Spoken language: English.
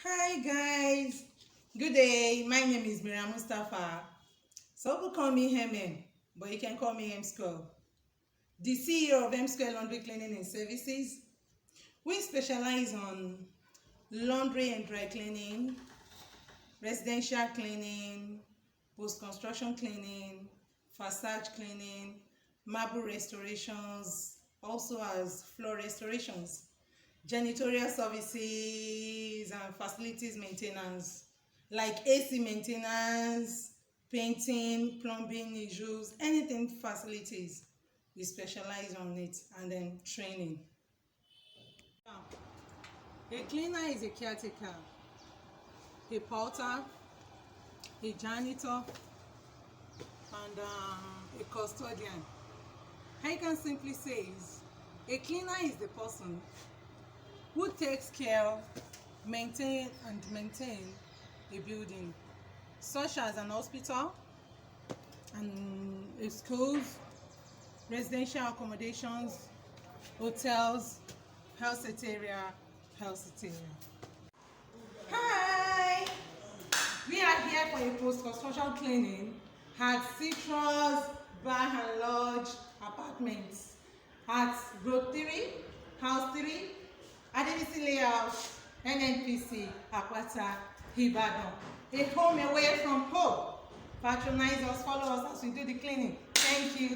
Hi guys, good day. My name is Miriam Mustafa. Some people call me MM, but you can call me M Square. The CEO of M Square Laundry Cleaning and Services. We specialize on laundry and dry cleaning, residential cleaning, post-construction cleaning, facade cleaning, marble restorations, also as floor restorations, janitorial services and facilities maintenance like AC maintenance, painting, plumbing issues, anything facilities. We specialize on it, and then training. A cleaner is a caretaker, a porter, a janitor, and a custodian. I can simply say is a cleaner is the person who takes care, maintain a building, such as an hospital and a schools, residential accommodations, hotels, health area. Hi! We are here for a post-construction cleaning at Citrus Bar and Lodge Apartments at Road 3, House 3, Adebisi Layout, NNPC, Akwata, Ibadan. A home away from home. Patronize us, follow us as we do the cleaning. Thank you.